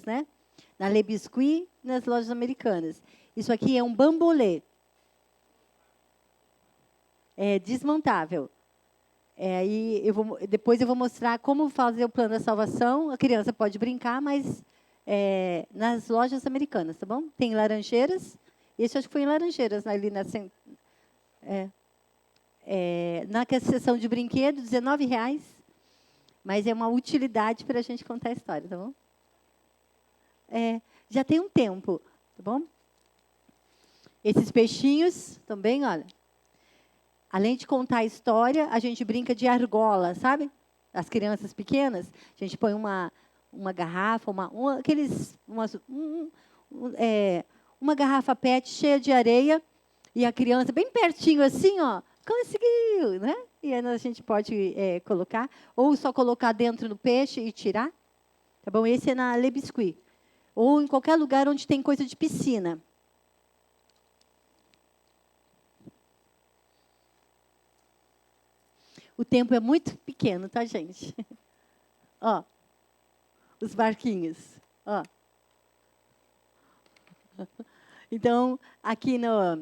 né? Na Le Biscuit, nas lojas americanas. Isso aqui é um bambolê. É desmontável. Aí depois eu vou mostrar como fazer o plano da salvação. A criança pode brincar, mas nas lojas americanas, tá bom? Tem Laranjeiras. Esse acho que foi em Laranjeiras, ali na seção de brinquedos, R$19. Mas é uma utilidade para a gente contar a história, tá bom? Já tem um tempo, tá bom? Esses peixinhos também, olha. Além de contar a história, a gente brinca de argola, sabe? As crianças pequenas, a gente põe uma garrafa, uma garrafa PET cheia de areia, e a criança bem pertinho assim, ó, conseguiu, né? E aí a gente pode colocar, ou só colocar dentro do peixe e tirar, tá bom? Esse é na Le Biscuit. Ou em qualquer lugar onde tem coisa de piscina. O tempo é muito pequeno, tá, gente? Ó, os barquinhos. Ó. Então, aqui na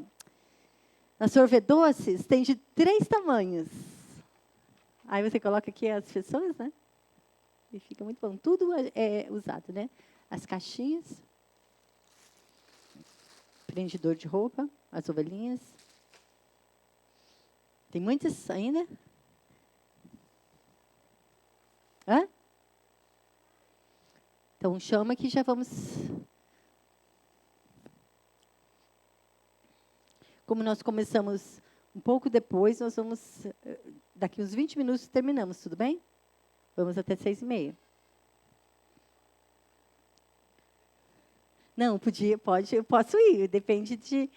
Sorvedoces, tem de 3 tamanhos. Aí você coloca aqui as pessoas, né? E fica muito bom. Tudo é usado, né? As caixinhas. Prendedor de roupa, as ovelhinhas. Tem muitas ainda. Hã? Então, chama que já vamos... Como nós começamos um pouco depois, nós vamos... Daqui uns 20 minutos terminamos, tudo bem? Vamos até 6h30. Não, pode, eu posso ir, depende de...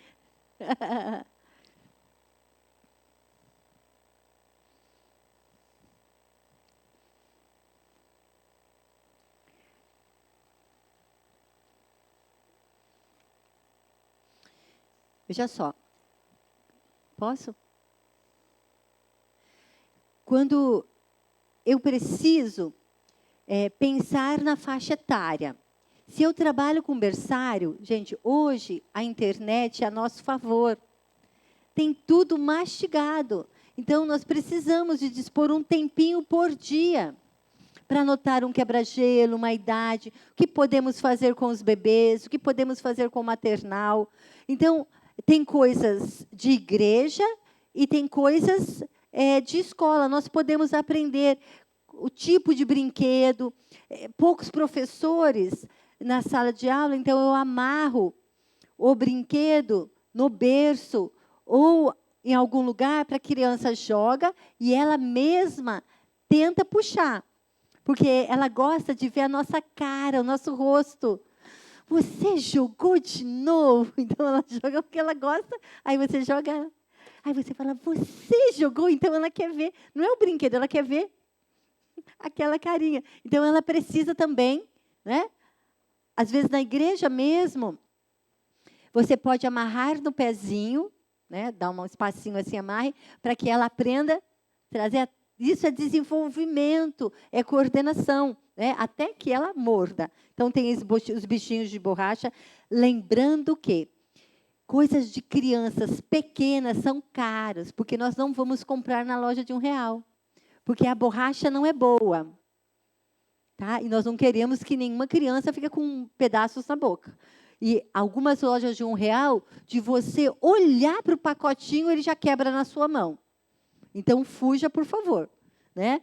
Veja só. Posso? Quando eu preciso pensar na faixa etária. Se eu trabalho com berçário, gente, hoje a internet é a nosso favor. Tem tudo mastigado. Então, nós precisamos de dispor um tempinho por dia para anotar um quebra-gelo, uma idade, o que podemos fazer com os bebês, o que podemos fazer com o maternal. Então, tem coisas de igreja e tem coisas de escola. Nós podemos aprender o tipo de brinquedo. Poucos professores na sala de aula, então eu amarro o brinquedo no berço ou em algum lugar para a criança joga e ela mesma tenta puxar. Porque ela gosta de ver a nossa cara, o nosso rosto. Você jogou de novo? Então, ela joga porque ela gosta. Aí você joga. Aí você fala, você jogou? Então, ela quer ver. Não é o brinquedo, ela quer ver aquela carinha. Então, ela precisa também, né? Às vezes, na igreja mesmo, você pode amarrar no pezinho, né? Dar um espacinho assim, amarre, para que ela aprenda a trazer. Isso é desenvolvimento, é coordenação, né? Até que ela morda. Então, tem os bichinhos de borracha. Lembrando que coisas de crianças pequenas são caras, porque nós não vamos comprar na loja de R$1. Porque a borracha não é boa. Tá? E nós não queremos que nenhuma criança fique com pedaços na boca. E algumas lojas de R$1, de você olhar para o pacotinho, ele já quebra na sua mão. Então, fuja, por favor. Né?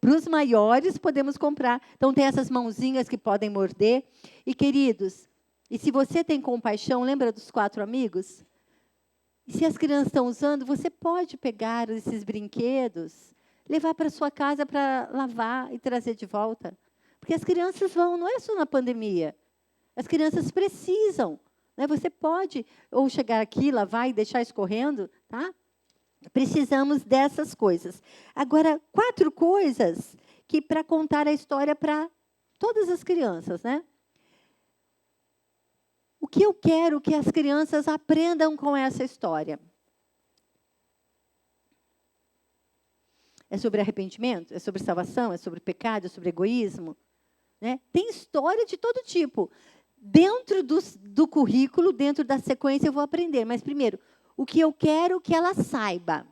Para os maiores, podemos comprar. Então, tem essas mãozinhas que podem morder. E, queridos, e se você tem compaixão, lembra dos 4 amigos? E se as crianças estão usando, você pode pegar esses brinquedos, levar para sua casa para lavar e trazer de volta. Porque as crianças vão, não é só na pandemia. As crianças precisam. Né? Você pode ou chegar aqui, lavar e deixar escorrendo, tá? Precisamos dessas coisas. Agora, 4 coisas que para contar a história para todas as crianças, né? O que eu quero que as crianças aprendam com essa história? É sobre arrependimento? É sobre salvação? É sobre pecado? É sobre egoísmo? né? Tem história de todo tipo. Dentro do currículo, dentro da sequência, eu vou aprender. Mas, primeiro, o que eu quero que ela saiba.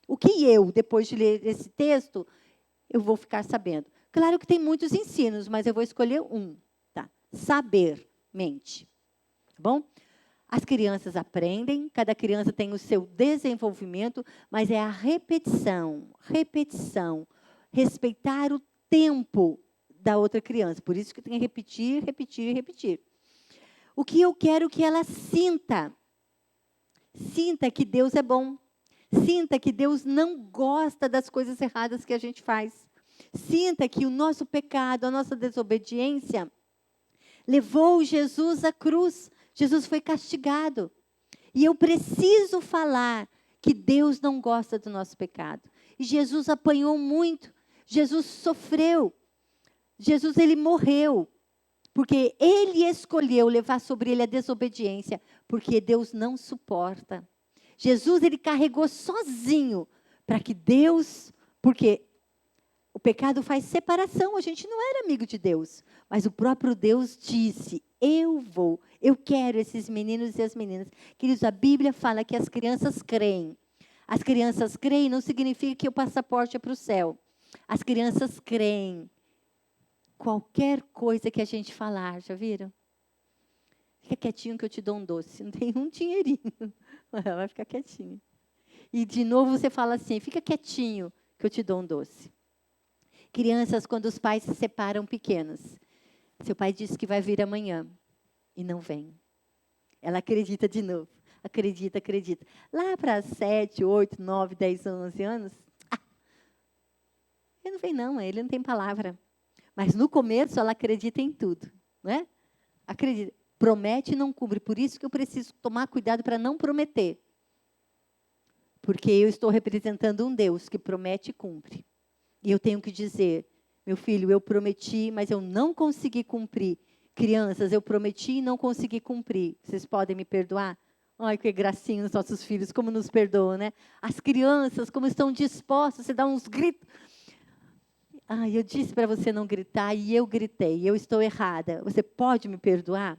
O que eu, depois de ler esse texto, eu vou ficar sabendo. Claro que tem muitos ensinos, mas eu vou escolher um. Tá? Saber, mente. Tá bom? As crianças aprendem, cada criança tem o seu desenvolvimento, mas é a repetição, respeitar o tempo da outra criança. Por isso que tem que repetir, repetir e repetir. O que eu quero que ela sinta? Sinta que Deus é bom. Sinta que Deus não gosta das coisas erradas que a gente faz. Sinta que o nosso pecado, a nossa desobediência, levou Jesus à cruz. Jesus foi castigado. E eu preciso falar que Deus não gosta do nosso pecado. E Jesus apanhou muito. Jesus sofreu. Jesus, ele morreu. Porque ele escolheu levar sobre ele a desobediência. Porque Deus não suporta. Jesus, ele carregou sozinho para que Deus... Porque o pecado faz separação. A gente não era amigo de Deus. Mas o próprio Deus disse, eu quero esses meninos e as meninas. Queridos, a Bíblia fala que as crianças creem. As crianças creem não significa que o passaporte é para o céu. As crianças creem. Qualquer coisa que a gente falar, já viram? Fica quietinho que eu te dou um doce. Não tem um dinheirinho. Ela vai ficar quietinha. E de novo você fala assim, fica quietinho que eu te dou um doce. Crianças, quando os pais se separam pequenos. Seu pai disse que vai vir amanhã e não vem. Ela acredita de novo. Acredita. Lá para 7, 8, 9, 10, 11 anos, ele não vem não, ele não tem palavra. Mas no começo ela acredita em tudo, não é? Acredita. Promete e não cumpre. Por isso que eu preciso tomar cuidado para não prometer. Porque eu estou representando um Deus que promete e cumpre. E eu tenho que dizer, meu filho, eu prometi, mas eu não consegui cumprir. Crianças, eu prometi e não consegui cumprir. Vocês podem me perdoar? Ai, que gracinha os nossos filhos, como nos perdoam, né? As crianças, como estão dispostas, você dá uns gritos. Ai, eu disse para você não gritar e eu gritei, eu estou errada. Você pode me perdoar?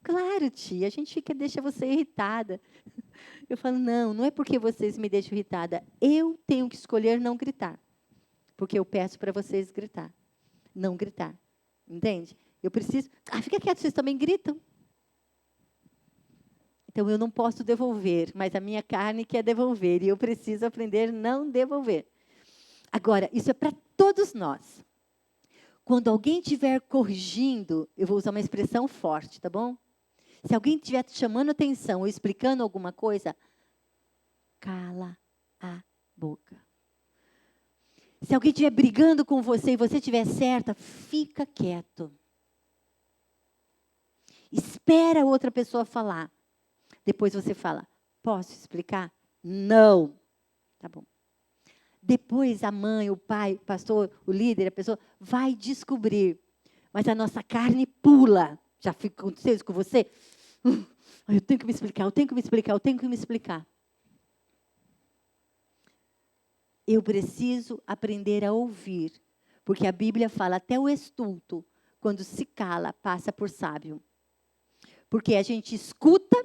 Claro, tia, a gente deixa você irritada. Eu falo, não é porque vocês me deixam irritada. Eu tenho que escolher não gritar. Porque eu peço para vocês gritar. Não gritar. Entende? Eu preciso... fica quieto, vocês também gritam. Então, eu não posso devolver, mas a minha carne quer devolver. E eu preciso aprender a não devolver. Agora, isso é para todos nós. Quando alguém estiver corrigindo, eu vou usar uma expressão forte, tá bom? Se alguém estiver te chamando atenção ou explicando alguma coisa, cala a boca. Se alguém estiver brigando com você e você estiver certa, fica quieto. Espera a outra pessoa falar. Depois você fala, posso explicar? Não. Tá bom. Depois a mãe, o pai, o pastor, o líder, a pessoa vai descobrir. Mas a nossa carne pula. Já aconteceu isso com você? Eu tenho que me explicar. Eu preciso aprender a ouvir. Porque a Bíblia fala, até o estulto, quando se cala, passa por sábio. Porque a gente escuta,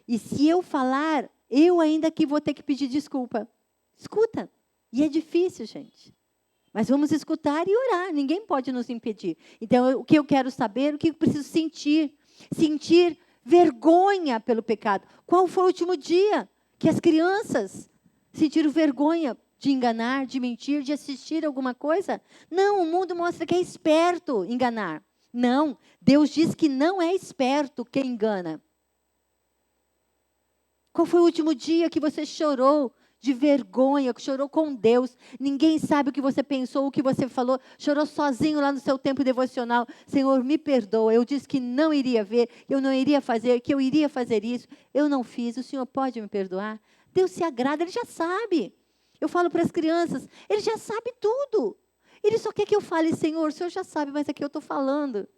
e se eu falar, eu ainda que vou ter que pedir desculpa. Escuta. E é difícil, gente. Mas vamos escutar e orar. Ninguém pode nos impedir. Então, o que eu quero saber, o que eu preciso sentir? Sentir vergonha pelo pecado. Qual foi o último dia que as crianças sentiram vergonha de enganar, de mentir, de assistir alguma coisa? Não, o mundo mostra que é esperto enganar. Não, Deus diz que não é esperto quem engana. Qual foi o último dia que você chorou de vergonha, que chorou com Deus? Ninguém sabe o que você pensou, o que você falou. Chorou sozinho lá no seu tempo devocional. Senhor, me perdoa. Eu disse que não iria ver, eu não iria fazer, que eu iria fazer isso. Eu não fiz. O Senhor pode me perdoar? Deus se agrada, Ele já sabe. Eu falo para as crianças, Ele já sabe tudo. Ele só quer que eu fale, Senhor, o Senhor já sabe, mas aqui eu estou falando.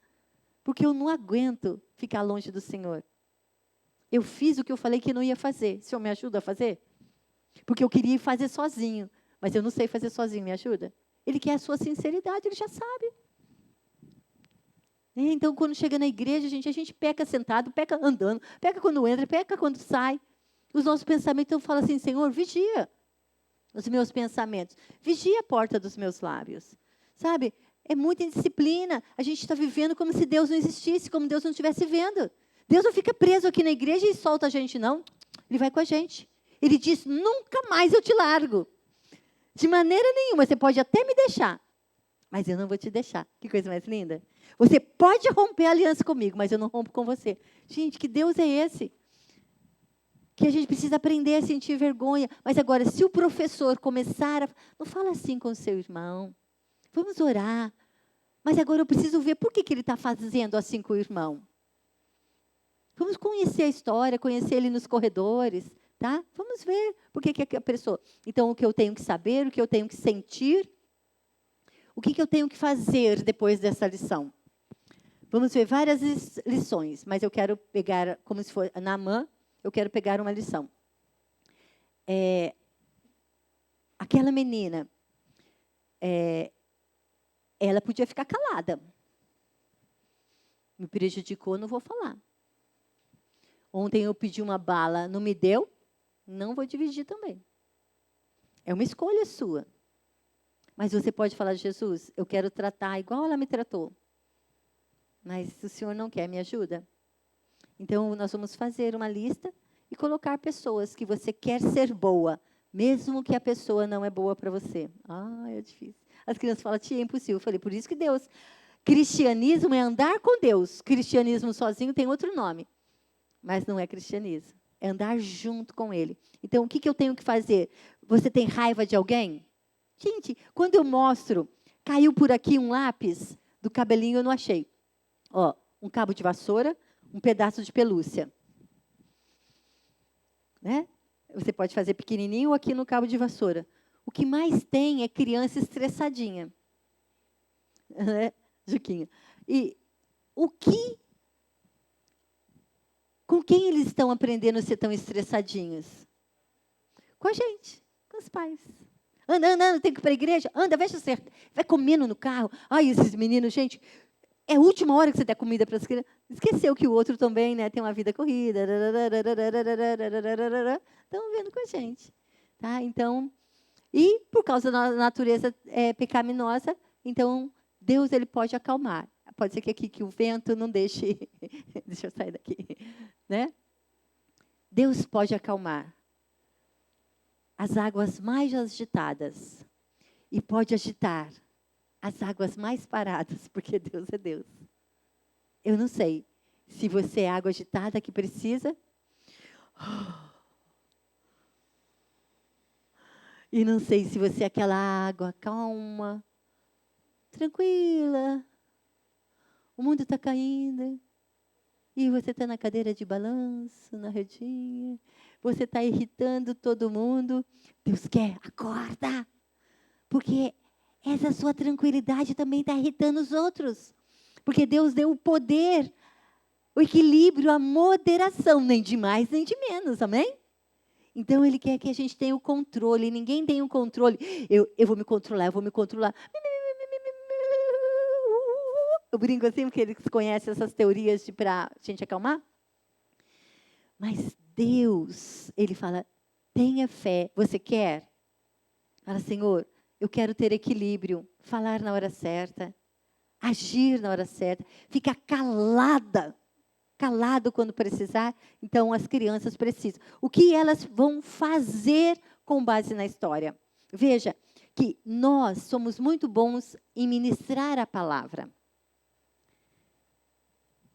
Porque eu não aguento ficar longe do Senhor. Eu fiz o que eu falei que não ia fazer. O Senhor me ajuda a fazer? Porque eu queria fazer sozinho. Mas eu não sei fazer sozinho, me ajuda? Ele quer a sua sinceridade, Ele já sabe. Então, quando chega na igreja, a gente peca sentado, peca andando, peca quando entra, peca quando sai. Os nossos pensamentos, então, falam assim, Senhor, vigia os meus pensamentos, vigia a porta dos meus lábios. Sabe? É muita indisciplina. A gente está vivendo como se Deus não existisse, como Deus não estivesse vendo. Deus não fica preso aqui na igreja e solta a gente, não. Ele vai com a gente. Ele diz, nunca mais eu te largo. De maneira nenhuma, você pode até me deixar, mas eu não vou te deixar. Que coisa mais linda. Você pode romper a aliança comigo, mas eu não rompo com você. Gente, que Deus é esse? Que a gente precisa aprender a sentir vergonha. Mas agora, se o professor começar a... Não fala assim com o seu irmão. Vamos orar. Mas agora eu preciso ver por que ele está fazendo assim com o irmão. Vamos conhecer a história, conhecer ele nos corredores. Tá? Vamos ver por que a pessoa... Então, o que eu tenho que saber, o que eu tenho que sentir, o que eu tenho que fazer depois dessa lição. Vamos ver várias lições, mas eu quero pegar, como se fosse Naamã, eu quero pegar uma lição. Aquela menina, ela podia ficar calada. Me prejudicou, não vou falar. Ontem eu pedi uma bala, não me deu, não vou dividir também. É uma escolha sua. Mas você pode falar, Jesus, eu quero tratar igual ela me tratou. Mas o Senhor não quer, me ajuda? Então, nós vamos fazer uma lista e colocar pessoas que você quer ser boa, mesmo que a pessoa não é boa para você. É difícil. As crianças falam, tia, é impossível. Eu falei, por isso que Deus... Cristianismo é andar com Deus. Cristianismo sozinho tem outro nome. Mas não é cristianismo. É andar junto com Ele. Então, o que eu tenho que fazer? Você tem raiva de alguém? Gente, quando eu mostro, caiu por aqui um lápis do cabelinho, eu não achei. Um cabo de vassoura, um pedaço de pelúcia. Né? Você pode fazer pequenininho aqui no cabo de vassoura. O que mais tem é criança estressadinha. Né, Juquinha? E com quem eles estão aprendendo a ser tão estressadinhos? Com a gente, com os pais. Anda, tem que ir para a igreja? Anda, vai comendo no carro. Ai, esses meninos, gente, é a última hora que você dá comida para as crianças. Esqueceu que o outro também, né, tem uma vida corrida. Estão vendo com a gente. Tá? Então, e por causa da natureza pecaminosa, então, Deus ele pode acalmar. Pode ser que aqui que o vento não deixe... Deixa eu sair daqui. Né? Deus pode acalmar as águas mais agitadas e pode agitar as águas mais paradas, porque Deus é Deus. Eu não sei se você é água agitada que precisa, e não sei se você é aquela água calma, tranquila, o mundo está caindo, e você está na cadeira de balanço, na redinha, você está irritando todo mundo. Deus quer, acorda, porque essa sua tranquilidade também está irritando os outros. Porque Deus deu o poder, o equilíbrio, a moderação, nem de mais, nem de menos, amém? Então, Ele quer que a gente tenha o controle, ninguém tem o controle. Eu vou me controlar, eu vou me controlar. Eu brinco assim, porque eles conhecem essas teorias para a gente acalmar. Mas Deus, Ele fala, tenha fé. Você quer? Fala, Senhor, eu quero ter equilíbrio, falar na hora certa, agir na hora certa, ficar calado quando precisar. Então, as crianças precisam. O que elas vão fazer com base na história? Veja que nós somos muito bons em ministrar a palavra.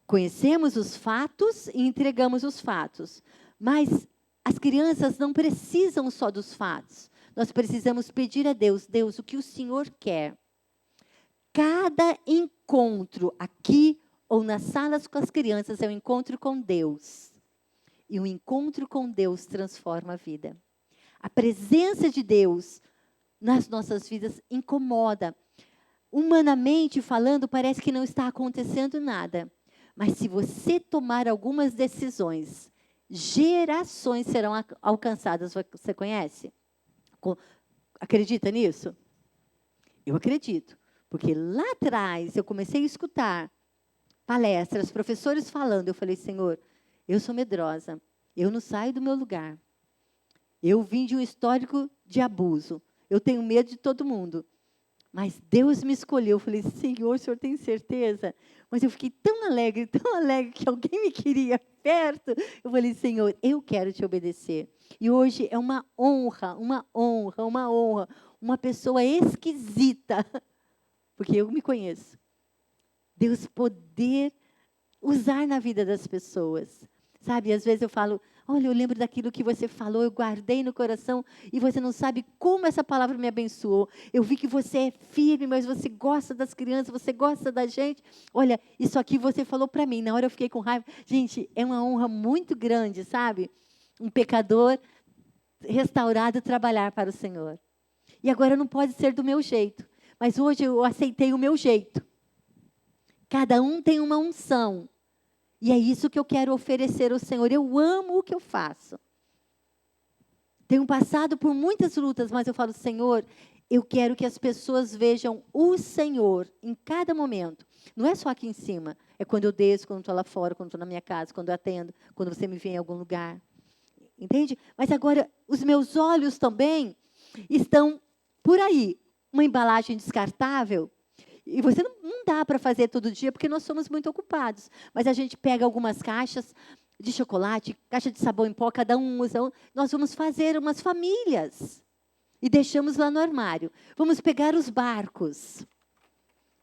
Conhecemos os fatos e entregamos os fatos. Mas as crianças não precisam só dos fatos. Nós precisamos pedir a Deus, Deus, o que o Senhor quer. Cada encontro aqui ou nas salas com as crianças é um encontro com Deus. E um encontro com Deus transforma a vida. A presença de Deus nas nossas vidas incomoda. Humanamente falando, parece que não está acontecendo nada. Mas se você tomar algumas decisões, gerações serão alcançadas. Você conhece? Acredita nisso? Eu acredito. Porque lá atrás eu comecei a escutar palestras, professores falando. Eu falei, Senhor, eu sou medrosa, eu não saio do meu lugar. Eu vim de um histórico de abuso. Eu tenho medo de todo mundo. Mas Deus me escolheu. Eu falei, Senhor, o Senhor tem certeza? Mas eu fiquei tão alegre que alguém me queria perto. Eu falei, Senhor, eu quero te obedecer. E hoje é uma honra, uma pessoa esquisita, porque eu me conheço. Deus poder usar na vida das pessoas. Sabe, às vezes eu falo, olha, eu lembro daquilo que você falou, eu guardei no coração, e você não sabe como essa palavra me abençoou. Eu vi que você é firme, mas você gosta das crianças, você gosta da gente. Olha, isso aqui você falou para mim. Na hora eu fiquei com raiva. Gente, é uma honra muito grande, sabe? Um pecador restaurado trabalhar para o Senhor. E agora não pode ser do meu jeito, mas hoje eu aceitei o meu jeito. Cada um tem uma unção. E é isso que eu quero oferecer ao Senhor. Eu amo o que eu faço. Tenho passado por muitas lutas, mas eu falo, Senhor, eu quero que as pessoas vejam o Senhor em cada momento. Não é só aqui em cima. É quando eu desço, quando estou lá fora, quando estou na minha casa, quando eu atendo, quando você me vê em algum lugar. Entende? Mas agora, os meus olhos também estão por aí. Uma embalagem descartável. E você não dá para fazer todo dia, porque nós somos muito ocupados. Mas a gente pega algumas caixas de chocolate, caixa de sabão em pó, cada um usa. Nós vamos fazer umas famílias. E deixamos lá no armário. Vamos pegar os barcos.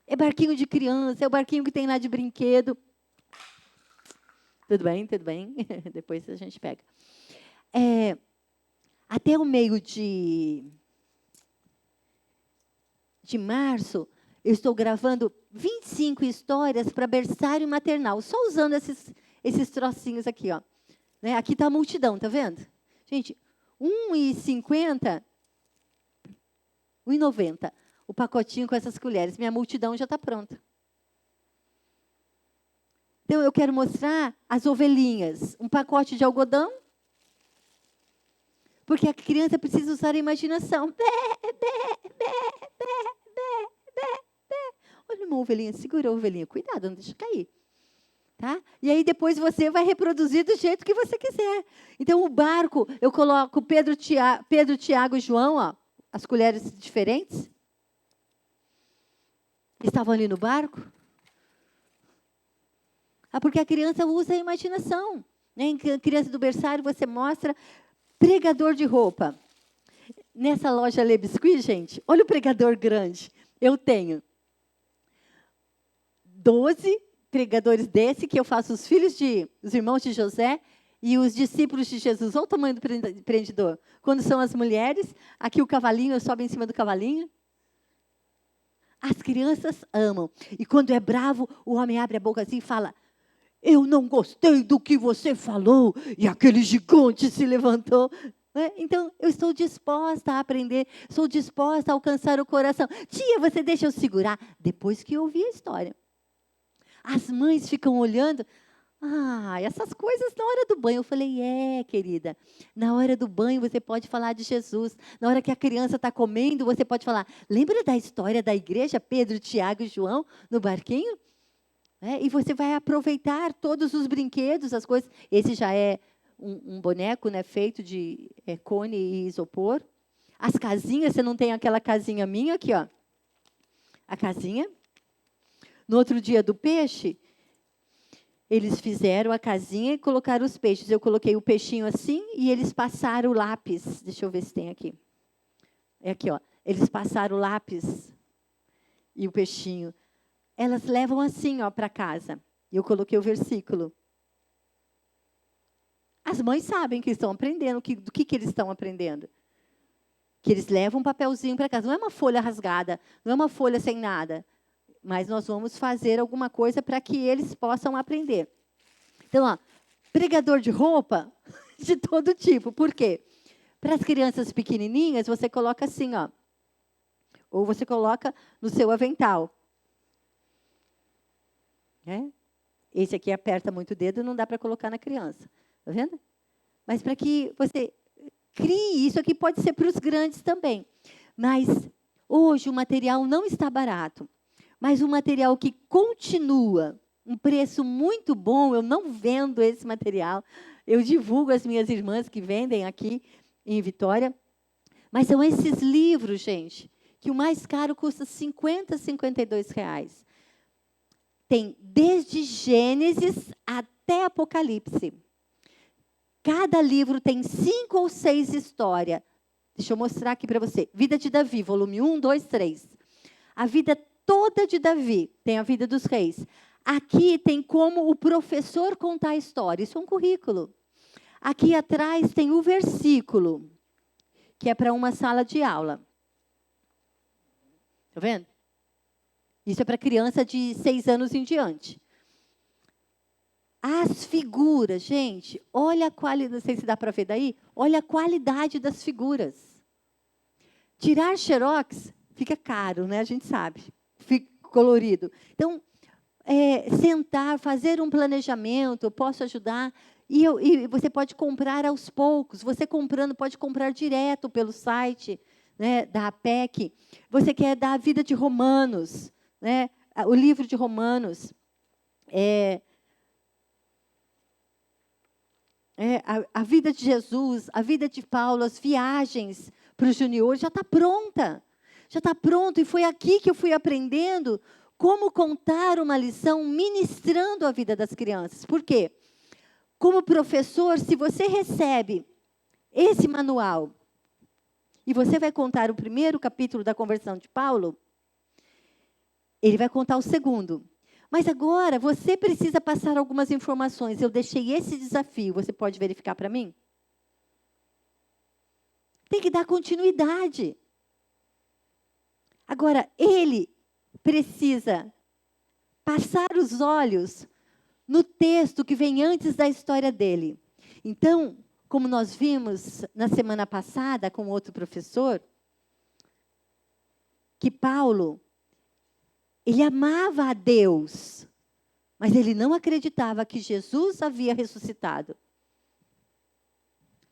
É barquinho de criança, é o barquinho que tem lá de brinquedo. Tudo bem, tudo bem. Depois a gente pega. Até o meio de março, eu estou gravando 25 histórias para berçário maternal, só usando esses trocinhos aqui, ó. Né? Aqui está a multidão, tá vendo? Gente, R$1,50, R$1,90, o pacotinho com essas colheres. Minha multidão já está pronta. Então, eu quero mostrar as ovelhinhas. Um pacote de algodão, porque a criança precisa usar a imaginação. Bé, bé, bé, bé, bé, bé, bé. Olha uma ovelhinha, segura a ovelhinha. Cuidado, não deixa cair. Tá? E aí depois você vai reproduzir do jeito que você quiser. Então, o barco, eu coloco Pedro, Tiago e João, ó, as colheres diferentes. Estavam ali no barco. Porque a criança usa a imaginação. Né? Em criança do berçário, você mostra pregador de roupa. Nessa loja Le Biscuit, gente, olha o pregador grande. Eu tenho 12 pregadores desse, que eu faço os irmãos de José e os discípulos de Jesus. Olha o tamanho do prendedor. Quando são as mulheres, aqui o cavalinho, eu sobe em cima do cavalinho. As crianças amam. E quando é bravo, o homem abre a boca assim e fala, eu não gostei do que você falou, e aquele gigante se levantou. Então, eu estou disposta a aprender, estou disposta a alcançar o coração. Tia, você deixa eu segurar? Depois que eu ouvi a história. As mães ficam olhando, essas coisas na hora do banho. Eu falei, querida, na hora do banho você pode falar de Jesus. Na hora que a criança está comendo, você pode falar, lembra da história da igreja, Pedro, Tiago e João, no barquinho? E você vai aproveitar todos os brinquedos, as coisas. Esse já é um boneco, né, feito de cone e isopor. As casinhas, você não tem aquela casinha minha aqui, ó. A casinha. No outro dia do peixe, eles fizeram a casinha e colocaram os peixes. Eu coloquei o peixinho assim e eles passaram o lápis. Deixa eu ver se tem aqui. É aqui, ó. Eles passaram o lápis e o peixinho. Elas levam assim, ó, para casa. E eu coloquei o versículo. As mães sabem que estão aprendendo, do que eles estão aprendendo. Que eles levam um papelzinho para casa. Não é uma folha rasgada, não é uma folha sem nada. Mas nós vamos fazer alguma coisa para que eles possam aprender. Então, ó, pregador de roupa de todo tipo. Por quê? Para as crianças pequenininhas, você coloca assim, ó. Ou você coloca no seu avental. Esse aqui aperta muito o dedo, não dá para colocar na criança. Está vendo? Mas para que você crie, isso aqui pode ser para os grandes também. Mas hoje o material não está barato. Mas um material que continua um preço muito bom. Eu não vendo esse material. Eu divulgo as minhas irmãs que vendem aqui em Vitória. Mas são esses livros, gente, que o mais caro custa R$ 52 reais. Tem desde Gênesis até Apocalipse. Cada livro tem 5 ou 6 histórias. Deixa eu mostrar aqui para você. Vida de Davi, volume 1, 2, 3. A vida toda de Davi, tem a vida dos reis. Aqui tem como o professor contar a história. Isso é um currículo. Aqui atrás tem o versículo, que é para uma sala de aula. Está vendo? Isso é para criança de 6 anos em diante. As figuras, gente, olha a qualidade, não sei se dá para ver daí, olha a qualidade das figuras. Tirar xerox fica caro, né? A gente sabe, fica colorido. Então, sentar, fazer um planejamento, eu posso ajudar, e você pode comprar aos poucos. Você comprando, pode comprar direto pelo site, né, da APEC. Você quer dar a vida de Romanos, né, o livro de Romanos. A vida de Jesus, a vida de Paulo, as viagens para os juniores, já está pronta. Já está pronto. E foi aqui que eu fui aprendendo como contar uma lição ministrando a vida das crianças. Por quê? Como professor, se você recebe esse manual e você vai contar o primeiro capítulo da conversão de Paulo, ele vai contar o segundo. Mas agora, você precisa passar algumas informações. Eu deixei esse desafio. Você pode verificar para mim? Tem que dar continuidade. Agora, ele precisa passar os olhos no texto que vem antes da história dele. Então, como nós vimos na semana passada com outro professor, que Paulo, ele amava a Deus, mas ele não acreditava que Jesus havia ressuscitado.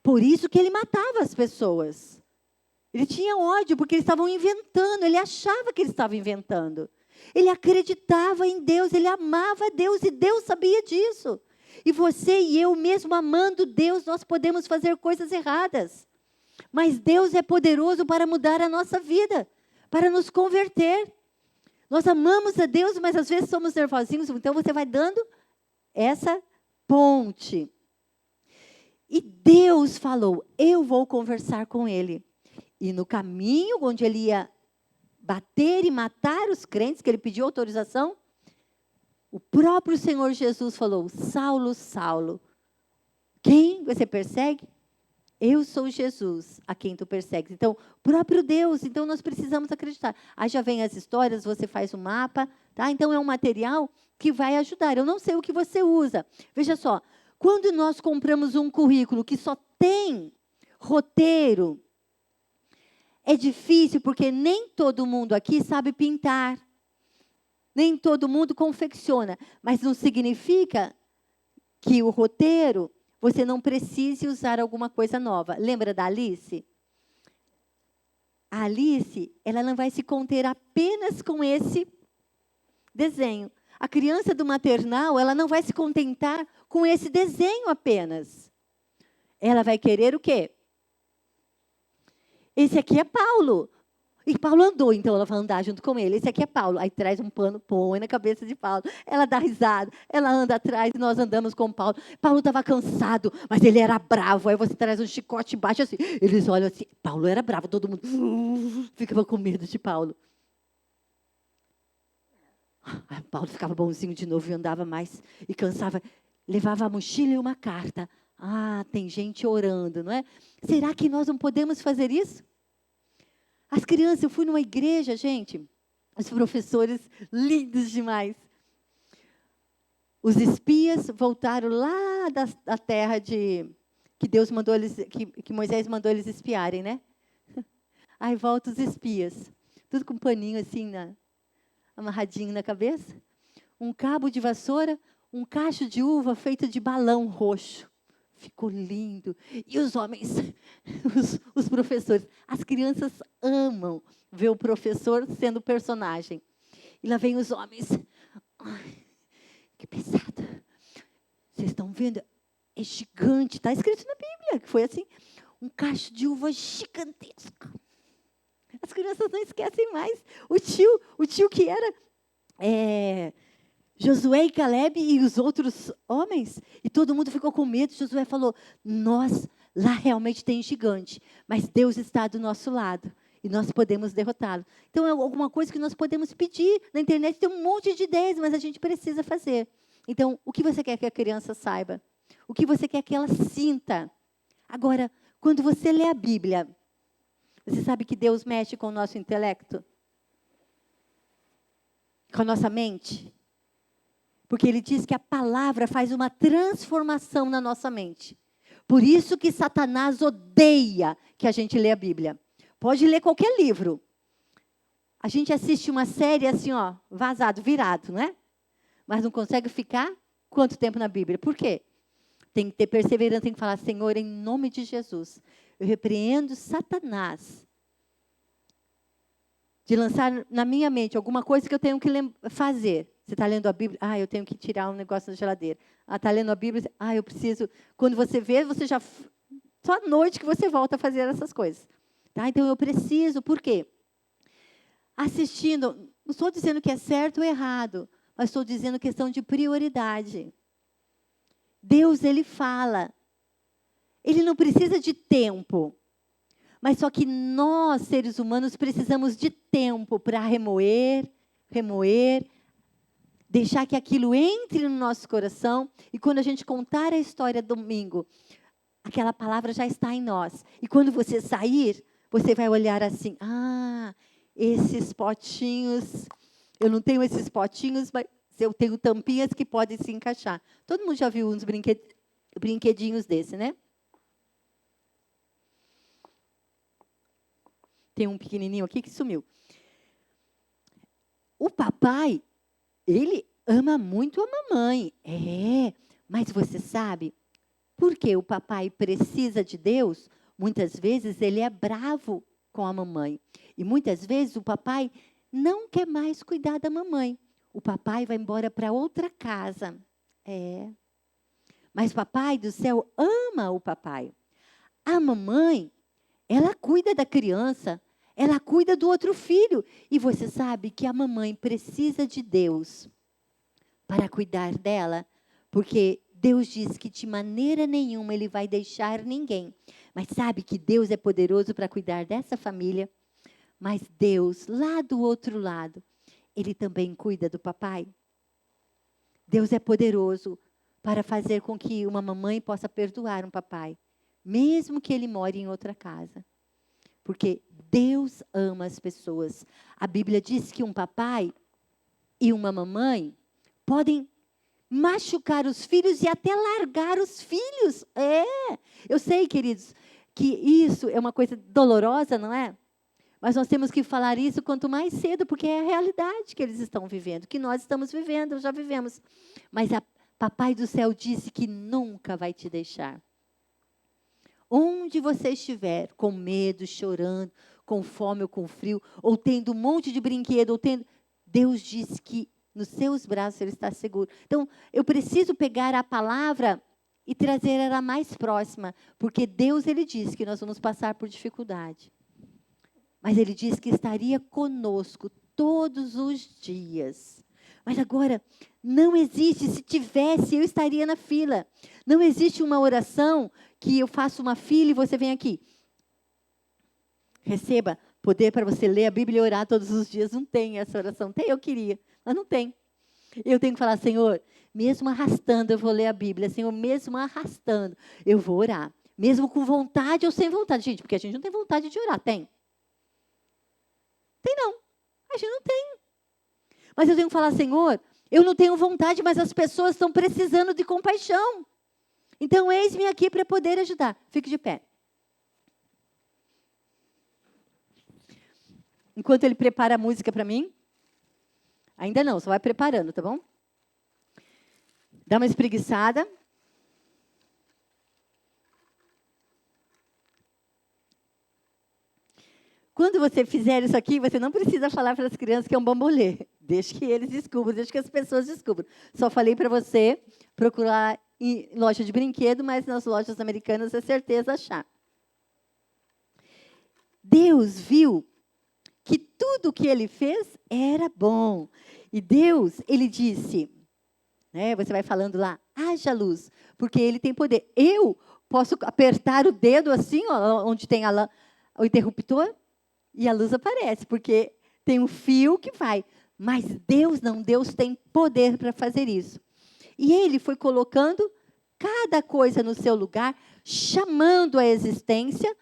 Por isso que ele matava as pessoas. Ele tinha ódio, porque eles estavam inventando, ele achava que eles estavam inventando. Ele acreditava em Deus, ele amava Deus, e Deus sabia disso. E você e eu, mesmo amando Deus, nós podemos fazer coisas erradas. Mas Deus é poderoso para mudar a nossa vida, para nos converter. Nós amamos a Deus, mas às vezes somos nervosinhos, então você vai dando essa ponte. E Deus falou, eu vou conversar com ele. E no caminho onde ele ia bater e matar os crentes, que ele pediu autorização, o próprio Senhor Jesus falou, Saulo, Saulo, quem você persegue? Eu sou Jesus, a quem tu persegues. Então, próprio Deus, então nós precisamos acreditar. Aí já vem as histórias, você faz um mapa, tá? Então é um material que vai ajudar. Eu não sei o que você usa. Veja só, quando nós compramos um currículo que só tem roteiro, é difícil porque nem todo mundo aqui sabe pintar. Nem todo mundo confecciona. Mas não significa que o roteiro você não precise usar alguma coisa nova. Lembra da Alice? A Alice, ela não vai se conter apenas com esse desenho. A criança do maternal, ela não vai se contentar com esse desenho apenas. Ela vai querer o quê? Esse aqui é Paulo. E Paulo andou, então ela vai andar junto com ele. Esse aqui é Paulo. Aí traz um pano, põe na cabeça de Paulo. Ela dá risada, ela anda atrás e nós andamos com Paulo. Paulo estava cansado, mas ele era bravo. Aí você traz um chicote embaixo assim. Eles olham assim. Paulo era bravo, todo mundo ficava com medo de Paulo. Aí Paulo ficava bonzinho de novo e andava mais e cansava. Levava a mochila e uma carta. Ah, tem gente orando, não é? Será que nós não podemos fazer isso? As crianças, eu fui numa igreja, gente, os professores lindos demais. Os espias voltaram lá da terra que Deus mandou eles, que Moisés mandou eles espiarem, né? Aí voltam os espias, tudo com um paninho assim, amarradinho na cabeça. Um cabo de vassoura, um cacho de uva feito de balão roxo. Ficou lindo. E os homens, os professores, as crianças amam ver o professor sendo personagem. E lá vem os homens. Ai, Que pesada. Vocês estão vendo? É gigante. Está escrito na Bíblia que foi assim. Um cacho de uva gigantesco. As crianças não esquecem mais. O tio que era Josué e Caleb e os outros homens. E todo mundo ficou com medo. Josué falou, lá realmente tem gigante. Mas Deus está do nosso lado. E nós podemos derrotá-lo. Então, é alguma coisa que nós podemos pedir. Na internet tem um monte de ideias, mas a gente precisa fazer. Então, o que você quer que a criança saiba? O que você quer que ela sinta? Agora, quando você lê a Bíblia, você sabe que Deus mexe com o nosso intelecto? Com a nossa mente? Porque Ele diz que a palavra faz uma transformação na nossa mente. Por isso que Satanás odeia que a gente lê a Bíblia. Pode ler qualquer livro. A gente assiste uma série assim, vazado, virado, não é? Mas não consegue ficar quanto tempo na Bíblia? Por quê? Tem que ter perseverança, tem que falar, Senhor, em nome de Jesus, eu repreendo Satanás de lançar na minha mente alguma coisa que eu tenho que fazer. Você está lendo a Bíblia? Eu tenho que tirar um negócio da geladeira. Está lendo a Bíblia? Eu preciso. Quando você vê, você já... Só à noite que você volta a fazer essas coisas. Tá? Então, eu preciso. Por quê? Assistindo, não estou dizendo que é certo ou errado, mas estou dizendo questão de prioridade. Deus, Ele fala. Ele não precisa de tempo. Mas só que nós, seres humanos, precisamos de tempo para remoer, deixar que aquilo entre no nosso coração. E quando a gente contar a história domingo, aquela palavra já está em nós. E quando você sair, você vai olhar assim, esses potinhos, eu não tenho esses potinhos, mas eu tenho tampinhas que podem se encaixar. Todo mundo já viu uns brinquedinhos desse, né? Tem um pequenininho aqui que sumiu. O papai, ele ama muito a mamãe. Mas você sabe, porque o papai precisa de Deus, muitas vezes ele é bravo com a mamãe. E muitas vezes o papai não quer mais cuidar da mamãe. O papai vai embora para outra casa. Mas o papai do céu ama o papai. A mamãe, ela cuida da criança, ela cuida do outro filho. E você sabe que a mamãe precisa de Deus para cuidar dela, porque Deus diz que de maneira nenhuma Ele vai deixar ninguém. Mas sabe que Deus é poderoso para cuidar dessa família? Mas Deus, lá do outro lado, Ele também cuida do papai. Deus é poderoso para fazer com que uma mamãe possa perdoar um papai, mesmo que ele more em outra casa. Porque Deus ama as pessoas. A Bíblia diz que um papai e uma mamãe podem machucar os filhos e até largar os filhos. Eu sei, queridos, que isso é uma coisa dolorosa, não é? Mas nós temos que falar isso quanto mais cedo, porque é a realidade que eles estão vivendo, que nós estamos vivendo, já vivemos. Mas Papai do céu disse que nunca vai te deixar. Onde você estiver, com medo, chorando, com fome ou com frio, ou tendo um monte de brinquedo, Deus diz que nos seus braços Ele está seguro. Então, eu preciso pegar a palavra e trazer ela mais próxima, porque Deus, Ele diz que nós vamos passar por dificuldade. Mas Ele diz que estaria conosco todos os dias. Mas agora, não existe, se tivesse, eu estaria na fila. Não existe uma oração que eu faço uma fila e você vem aqui. Receba poder para você ler a Bíblia e orar todos os dias. Não tem essa oração. Tem, eu queria, mas não tem. Eu tenho que falar, Senhor, mesmo arrastando eu vou ler a Bíblia. Senhor, mesmo arrastando eu vou orar. Mesmo com vontade ou sem vontade. Gente, porque a gente não tem vontade de orar, tem? Tem não. A gente não tem. Mas eu tenho que falar, Senhor, eu não tenho vontade, mas as pessoas estão precisando de compaixão. Então, eis-me aqui para poder ajudar. Fique de pé. Enquanto ele prepara a música para mim. Ainda não, só vai preparando, tá bom? Dá uma espreguiçada. Quando você fizer isso aqui, você não precisa falar para as crianças que é um bambolê. Deixa que eles descubram, deixa que as pessoas descubram. Só falei para você procurar em loja de brinquedo, mas nas lojas americanas é certeza achar. Deus viu que tudo que ele fez era bom. E Deus, ele disse, né, você vai falando lá, haja luz, porque ele tem poder. Eu posso apertar o dedo assim, ó, onde tem o interruptor, e a luz aparece, porque tem um fio que vai. Mas Deus não, Deus tem poder para fazer isso. E ele foi colocando cada coisa no seu lugar, chamando a existência,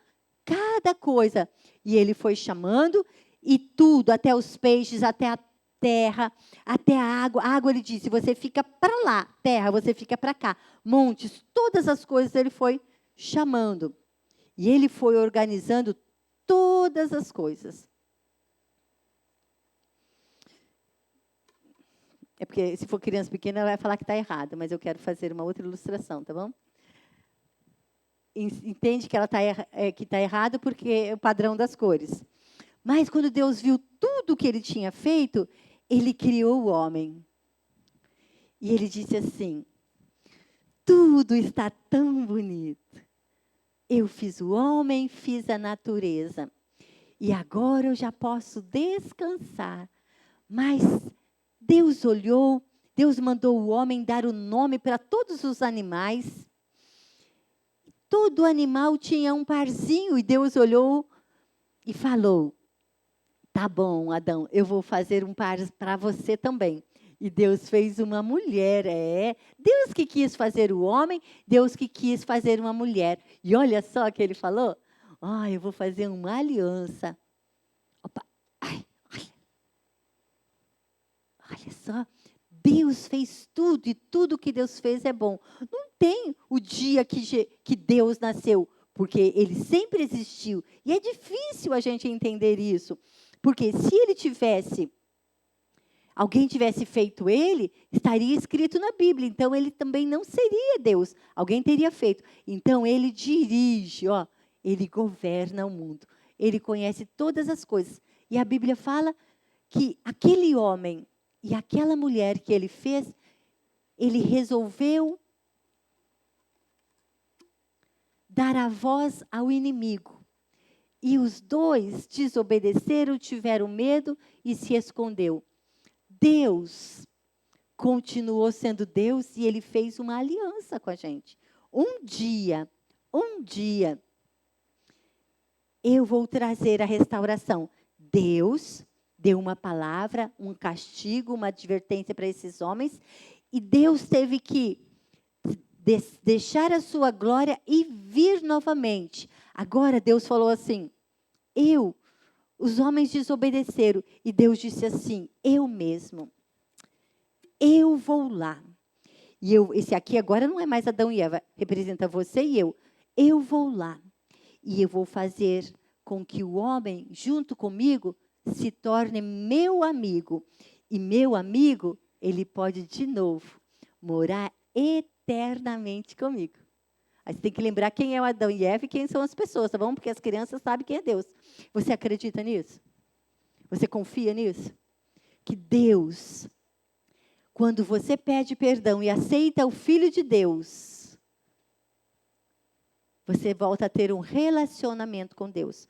cada coisa. E ele foi chamando, e tudo, até os peixes, até a terra, até a água. A água, ele disse, você fica para lá. Terra, você fica para cá. Montes, todas as coisas ele foi chamando. E ele foi organizando todas as coisas. É porque, se for criança pequena, ela vai falar que está errado, mas eu quero fazer uma outra ilustração, tá bom? Entende que ela está errado porque é o padrão das cores. Mas quando Deus viu tudo o que ele tinha feito, ele criou o homem. E ele disse assim, tudo está tão bonito. Eu fiz o homem, fiz a natureza. E agora eu já posso descansar. Mas Deus olhou, Deus mandou o homem dar o nome para todos os animais. Todo animal tinha um parzinho e Deus olhou e falou, tá bom, Adão, eu vou fazer um par para você também. E Deus fez uma mulher, Deus que quis fazer o homem, Deus que quis fazer uma mulher. E olha só o que ele falou, eu vou fazer uma aliança. Opa, olha só, Deus fez tudo e tudo que Deus fez é bom. Não tem o dia que Deus nasceu, porque ele sempre existiu. E é difícil a gente entender isso, porque se alguém tivesse feito ele, estaria escrito na Bíblia, então ele também não seria Deus. Alguém teria feito. Então ele dirige, ele governa o mundo. Ele conhece todas as coisas. E a Bíblia fala que aquele homem e aquela mulher que ele fez, ele resolveu dar a voz ao inimigo. E os dois desobedeceram, tiveram medo e se escondeu. Deus continuou sendo Deus e ele fez uma aliança com a gente. Um dia, eu vou trazer a restauração. Deus deu uma palavra, um castigo, uma advertência para esses homens, e Deus teve que deixar a sua glória e vir novamente. Agora Deus falou assim, os homens desobedeceram, e Deus disse assim, eu mesmo, eu vou lá. E esse aqui agora não é mais Adão e Eva, representa você e eu vou lá, e eu vou fazer com que o homem, junto comigo, se torne meu amigo. E meu amigo, ele pode de novo morar eternamente comigo. Aí você tem que lembrar quem é o Adão e Eva e quem são as pessoas, tá bom? Porque as crianças sabem quem é Deus. Você acredita nisso? Você confia nisso? Que Deus, quando você pede perdão e aceita o Filho de Deus, você volta a ter um relacionamento com Deus.